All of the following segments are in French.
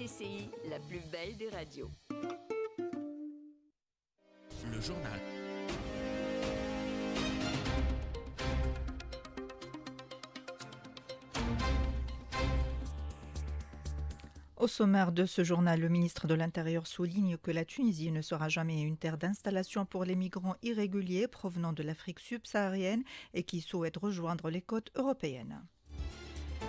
CCI, la plus belle des radios. Le journal. Au sommaire de ce journal, le ministre de l'Intérieur souligne que la Tunisie ne sera jamais une terre d'installation pour les migrants irréguliers provenant de l'Afrique subsaharienne et qui souhaitent rejoindre les côtes européennes.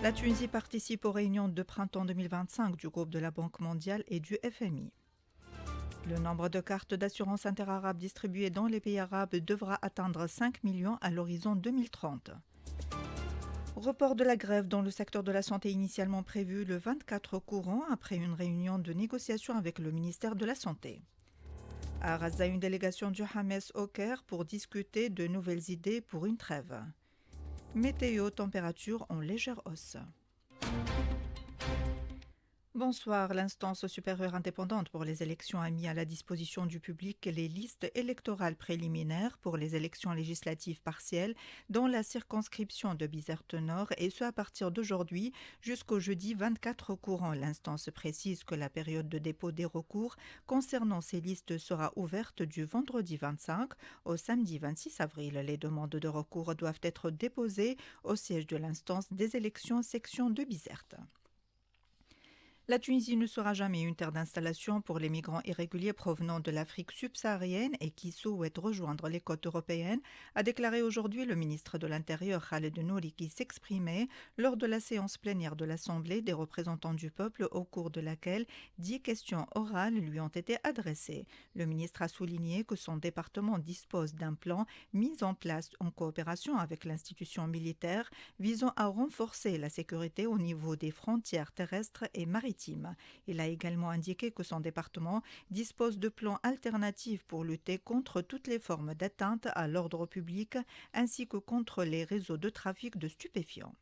La Tunisie participe aux réunions de printemps 2025 du groupe de la Banque mondiale et du FMI. Le nombre de cartes d'assurance interarabes distribuées dans les pays arabes devra atteindre 5 millions à l'horizon 2030. Report de la grève dans le secteur de la santé initialement prévu le 24 courant après une réunion de négociation avec le ministère de la Santé. À Raza, une délégation du Hamas au Caire pour discuter de nouvelles idées pour une trêve. Météo, température en légère hausse. Bonsoir. L'instance supérieure indépendante pour les élections a mis à la disposition du public les listes électorales préliminaires pour les élections législatives partielles dans la circonscription de Bizerte-Nord et ce à partir d'aujourd'hui jusqu'au jeudi 24 courant. L'instance précise que la période de dépôt des recours concernant ces listes sera ouverte du vendredi 25 au samedi 26 avril. Les demandes de recours doivent être déposées au siège de l'instance des élections section de Bizerte. La Tunisie ne sera jamais une terre d'installation pour les migrants irréguliers provenant de l'Afrique subsaharienne et qui souhaitent rejoindre les côtes européennes, a déclaré aujourd'hui le ministre de l'Intérieur Khaled Nouri qui s'exprimait lors de la séance plénière de l'Assemblée des représentants du peuple au cours de laquelle 10 questions orales lui ont été adressées. Le ministre a souligné que son département dispose d'un plan mis en place en coopération avec l'institution militaire visant à renforcer la sécurité au niveau des frontières terrestres et maritimes. Il a également indiqué que son département dispose de plans alternatifs pour lutter contre toutes les formes d'atteinte à l'ordre public ainsi que contre les réseaux de trafic de stupéfiants.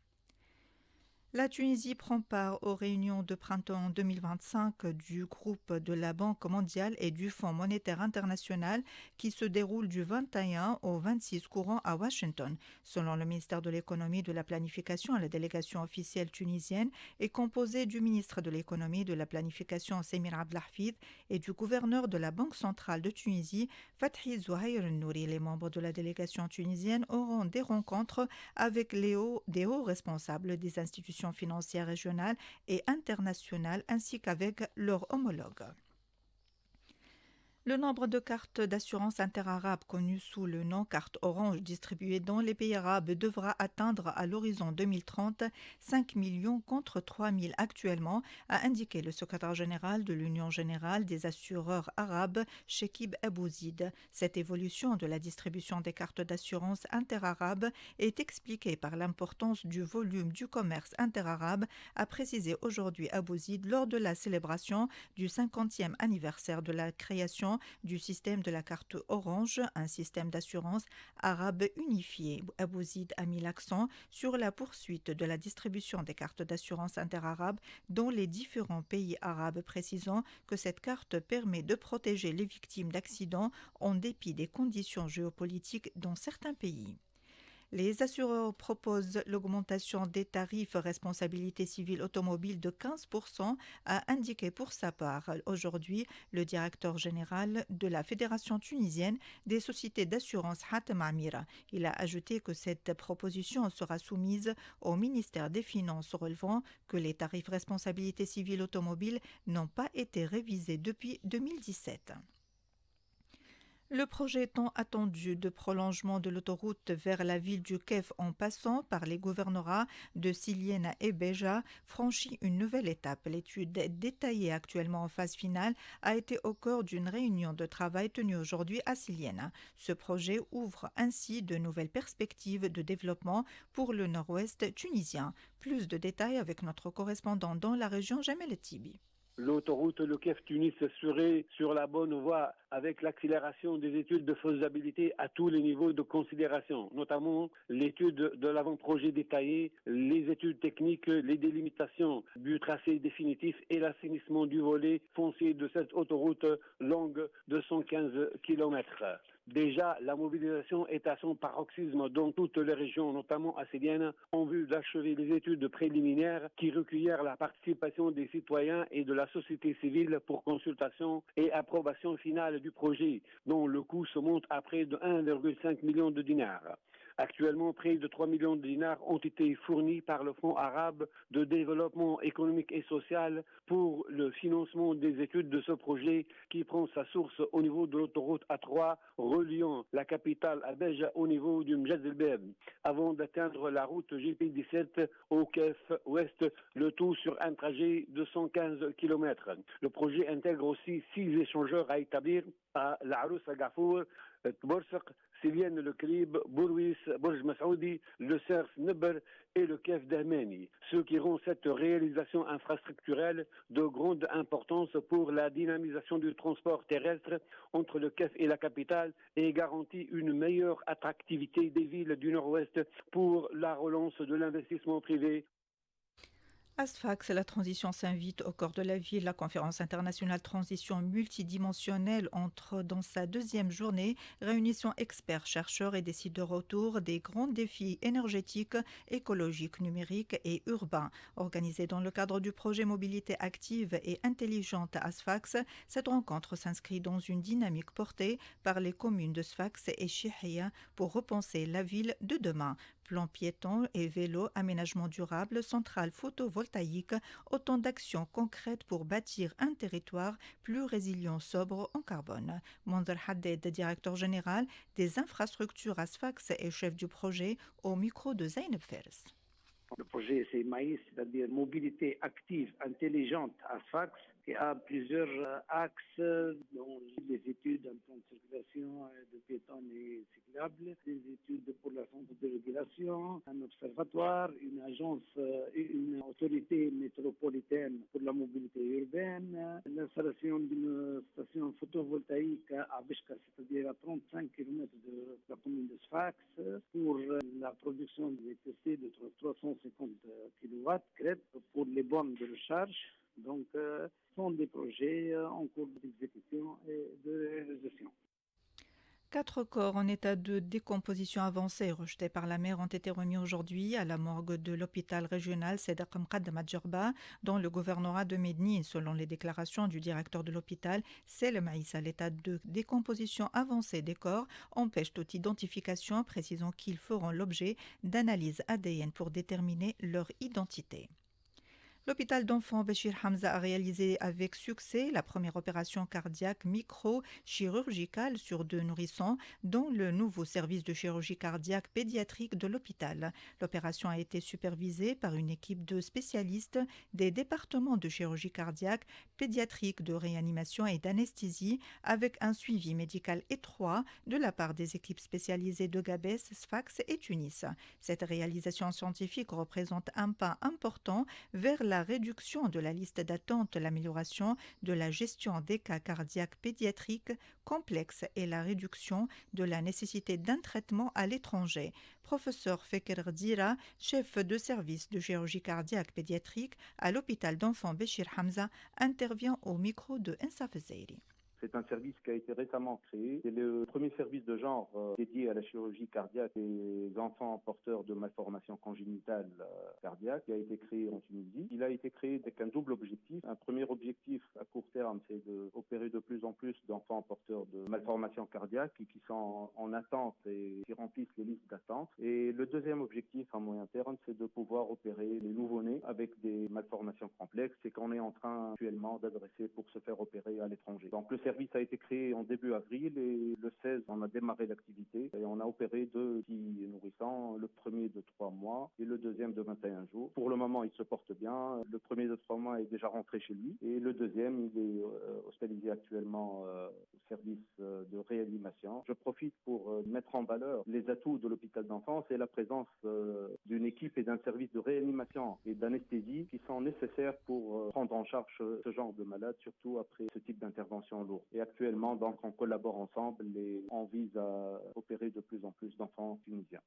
La Tunisie prend part aux réunions de printemps 2025 du groupe de la Banque mondiale et du Fonds monétaire international qui se déroulent du 21 au 26 courant à Washington. Selon le ministère de l'économie et de la planification, la délégation officielle tunisienne est composée du ministre de l'économie et de la planification Semir Abdelhafid et du gouverneur de la Banque centrale de Tunisie Fathi Zouhair Nouri. Les membres de la délégation tunisienne auront des rencontres avec des hauts responsables des institutions financières régionales et internationales ainsi qu'avec leurs homologues. Le nombre de cartes d'assurance interarabes connues sous le nom carte orange distribuées dans les pays arabes devra atteindre à l'horizon 2030 5 millions contre 3 000 actuellement, a indiqué le secrétaire général de l'Union générale des assureurs arabes, Chekib Abouzid. Cette évolution de la distribution des cartes d'assurance interarabes est expliquée par l'importance du volume du commerce interarabe, a précisé aujourd'hui Abouzid lors de la célébration du 50e anniversaire de la création du système de la carte orange, un système d'assurance arabe unifié. Abouzid a mis l'accent sur la poursuite de la distribution des cartes d'assurance interarabes dans les différents pays arabes, précisant que cette carte permet de protéger les victimes d'accidents en dépit des conditions géopolitiques dans certains pays. Les assureurs proposent l'augmentation des tarifs responsabilité civile automobile de 15%, a indiqué pour sa part aujourd'hui le directeur général de la Fédération tunisienne des sociétés d'assurance Hatem Amira. Il a ajouté que cette proposition sera soumise au ministère des Finances, relevant que les tarifs responsabilité civile automobile n'ont pas été révisés depuis 2017. Le projet tant attendu de prolongement de l'autoroute vers la ville du Kef en passant par les gouvernorats de Siliena et Béja franchit une nouvelle étape. L'étude détaillée actuellement en phase finale a été au cœur d'une réunion de travail tenue aujourd'hui à Siliena. Ce projet ouvre ainsi de nouvelles perspectives de développement pour le nord-ouest tunisien. Plus de détails avec notre correspondant dans la région, Jamel Tibi. L'autoroute Le Kef-Tunis serait sur la bonne voie avec l'accélération des études de faisabilité à tous les niveaux de considération, notamment l'étude de l'avant-projet détaillé, les études techniques, les délimitations du tracé définitif et l'assainissement du volet foncier de cette autoroute longue de 115 km. Déjà, la mobilisation est à son paroxysme dans toutes les régions, notamment assyriennes, en vue d'achever les études préliminaires qui recueillèrent la participation des citoyens et de la société civile pour consultation et approbation finale du projet, dont le coût se monte à près de 1,5 million de dinars. Actuellement, près de 3 millions de dinars ont été fournis par le Fonds arabe de développement économique et social pour le financement des études de ce projet qui prend sa source au niveau de l'autoroute A3 reliant la capitale à Béja au niveau du Mjad el-Beb avant d'atteindre la route GP17 au Kef Ouest, le tout sur un trajet de 115 km. Le projet intègre aussi 6 échangeurs à établir à L'Arous, à Gafour, Tborsak, Silienne, le Krib, Bourouis, Bourj Masoudi, le Cers, Nebber et le Kef d'Arménie, ce qui rend cette réalisation infrastructurelle de grande importance pour la dynamisation du transport terrestre entre le Kef et la capitale et garantit une meilleure attractivité des villes du Nord-Ouest pour la relance de l'investissement privé. À Sfax, la transition s'invite au cœur de la ville. La conférence internationale transition multidimensionnelle entre dans sa deuxième journée, réunissant experts, chercheurs et décideurs autour des grands défis énergétiques, écologiques, numériques et urbains. Organisée dans le cadre du projet Mobilité active et intelligente à Sfax, cette rencontre s'inscrit dans une dynamique portée par les communes de Sfax et Chihia pour repenser la ville de demain. Plan piéton et vélo, aménagement durable, centrale photovoltaïque, autant d'actions concrètes pour bâtir un territoire plus résilient, sobre en carbone. Monzer Haddad, directeur général des infrastructures à Sfax et chef du projet, au micro de Zainab Fers. Le projet, c'est MAIS, c'est-à-dire mobilité active, intelligente à Sfax, qui a plusieurs axes, dont les études en plan de circulation de piétons et cyclables, des études pour la santé de régulation, un observatoire, une agence, une autorité métropolitaine pour la mobilité urbaine, l'installation d'une station photovoltaïque à Bishka, c'est-à-dire à 35 km de la commune de Sfax, pour la production d'électricité de 350 kW pour les bornes de recharge. Donc, sont des projets en cours d'exécution et de réalisation. 4 corps en état de décomposition avancée rejetés par la mer ont été remis aujourd'hui à la morgue de l'hôpital régional Sedaq Mqaddam Djerba dans le gouvernorat de Médine. Selon les déclarations du directeur de l'hôpital, c'est le maïs à l'état de décomposition avancée des corps empêche toute identification, précisant qu'ils feront l'objet d'analyses ADN pour déterminer leur identité. L'hôpital d'enfants Béchir Hamza a réalisé avec succès la première opération cardiaque micro-chirurgicale sur 2 nourrissons dans le nouveau service de chirurgie cardiaque pédiatrique de l'hôpital. L'opération a été supervisée par une équipe de spécialistes des départements de chirurgie cardiaque, pédiatrique, de réanimation et d'anesthésie, avec un suivi médical étroit de la part des équipes spécialisées de Gabès, Sfax et Tunis. Cette réalisation scientifique représente un pas important vers la réduction de la liste d'attente, l'amélioration de la gestion des cas cardiaques pédiatriques complexes et la réduction de la nécessité d'un traitement à l'étranger. Professeur Feker Dira, chef de service de chirurgie cardiaque pédiatrique à l'hôpital d'enfants Béchir Hamza, intervient au micro de Ensaf Zairi. C'est un service qui a été récemment créé. C'est le premier service de genre dédié à la chirurgie cardiaque des enfants porteurs de malformations congénitales cardiaques qui a été créé en Tunisie. Il a été créé avec un double objectif. Un premier objectif à court terme, c'est d'opérer de plus en plus d'enfants porteurs de malformations cardiaques qui sont en attente et qui remplissent les listes d'attente. Et le deuxième objectif à moyen terme, c'est de pouvoir opérer les nouveau-nés avec des malformations complexes et qu'on est en train actuellement d'adresser pour se faire opérer à l'étranger. Donc le service a été créé en début avril et le 16, on a démarré l'activité et on a opéré 2 petits nourrissons, le premier de 3 mois et le deuxième de 21 jours. Pour le moment, il se porte bien. Le premier de 3 mois est déjà rentré chez lui et le deuxième, il est hospitalisé actuellement au service de réanimation. Je profite pour mettre en valeur les atouts de l'hôpital d'enfance et la présence d'une équipe et d'un service de réanimation et d'anesthésie qui sont nécessaires pour prendre en charge ce genre de malades, surtout après ce type d'intervention lourde. Et actuellement, donc, on collabore ensemble et on vise à opérer de plus en plus d'enfants tunisiens.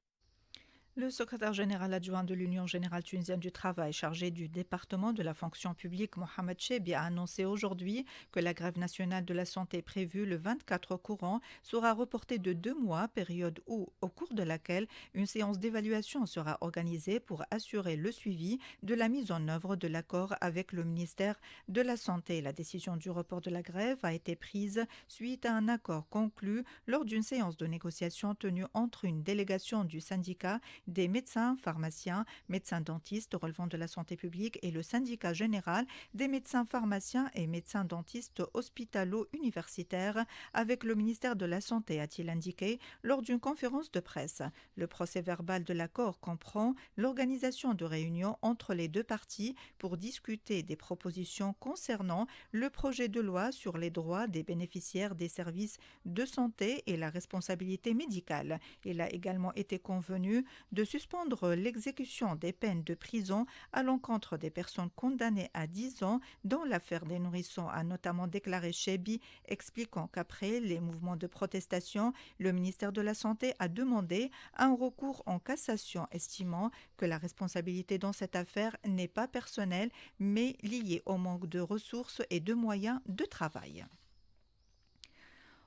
Le secrétaire général adjoint de l'Union générale tunisienne du travail chargé du département de la fonction publique, Mohamed Chebi, a annoncé aujourd'hui que la grève nationale de la santé prévue le 24 courant sera reportée de 2 mois, période au cours de laquelle une séance d'évaluation sera organisée pour assurer le suivi de la mise en œuvre de l'accord avec le ministère de la Santé. La décision du report de la grève a été prise suite à un accord conclu lors d'une séance de négociation tenue entre une délégation du syndicat des médecins, pharmaciens, médecins dentistes relevant de la santé publique et le syndicat général des médecins, pharmaciens et médecins dentistes hospitalo-universitaires avec le ministère de la Santé, a-t-il indiqué lors d'une conférence de presse. Le procès-verbal de l'accord comprend l'organisation de réunions entre les deux parties pour discuter des propositions concernant le projet de loi sur les droits des bénéficiaires des services de santé et la responsabilité médicale. Il a également été convenu de suspendre l'exécution des peines de prison à l'encontre des personnes condamnées à 10 ans dans l'affaire des nourrissons, a notamment déclaré Chebi, expliquant qu'après les mouvements de protestation, le ministère de la Santé a demandé un recours en cassation, estimant que la responsabilité dans cette affaire n'est pas personnelle, mais liée au manque de ressources et de moyens de travail.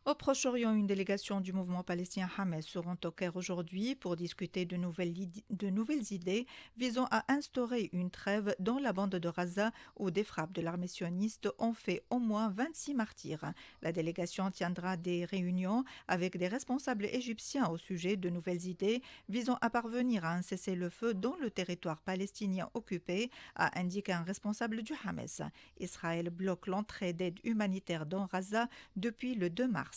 Au Proche-Orient, une délégation du mouvement palestinien Hamas se rend au Caire aujourd'hui pour discuter de nouvelles idées visant à instaurer une trêve dans la bande de Gaza où des frappes de l'armée sioniste ont fait au moins 26 martyrs. La délégation tiendra des réunions avec des responsables égyptiens au sujet de nouvelles idées visant à parvenir à un cessez-le-feu dans le territoire palestinien occupé, a indiqué un responsable du Hamas. Israël bloque l'entrée d'aide humanitaire dans Gaza depuis le 2 mars.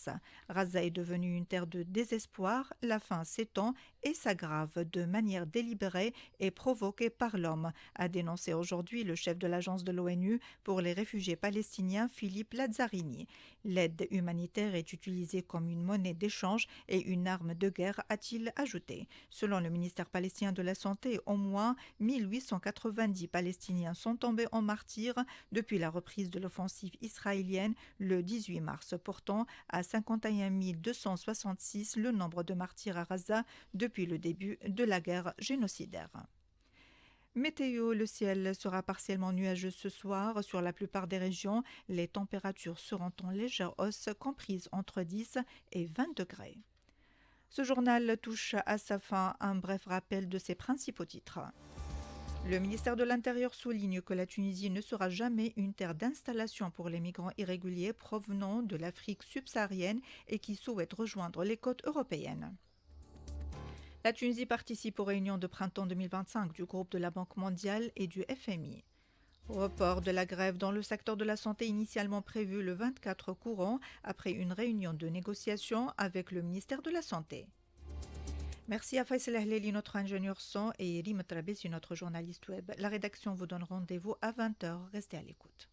Gaza est devenue une terre de désespoir, la faim s'étend et s'aggrave de manière délibérée et provoquée par l'homme, a dénoncé aujourd'hui le chef de l'agence de l'ONU pour les réfugiés palestiniens, Philippe Lazzarini. L'aide humanitaire est utilisée comme une monnaie d'échange et une arme de guerre, a-t-il ajouté. Selon le ministère palestinien de la Santé, au moins 1890 Palestiniens sont tombés en martyrs depuis la reprise de l'offensive israélienne le 18 mars, portant à 51 266 le nombre de martyrs à Gaza depuis le début de la guerre génocidaire. Météo, le ciel sera partiellement nuageux ce soir sur la plupart des régions. Les températures seront en légère hausse, comprises entre 10 et 20 degrés. Ce journal touche à sa fin. Un bref rappel de ses principaux titres. Le ministère de l'Intérieur souligne que la Tunisie ne sera jamais une terre d'installation pour les migrants irréguliers provenant de l'Afrique subsaharienne et qui souhaitent rejoindre les côtes européennes. La Tunisie participe aux réunions de printemps 2025 du groupe de la Banque mondiale et du FMI. Report de la grève dans le secteur de la santé initialement prévu le 24 courant après une réunion de négociation avec le ministère de la Santé. Merci à Faisal Ahleli, notre ingénieur son, et Rim Trabessi, notre journaliste web. La rédaction vous donne rendez-vous à 20h. Restez à l'écoute.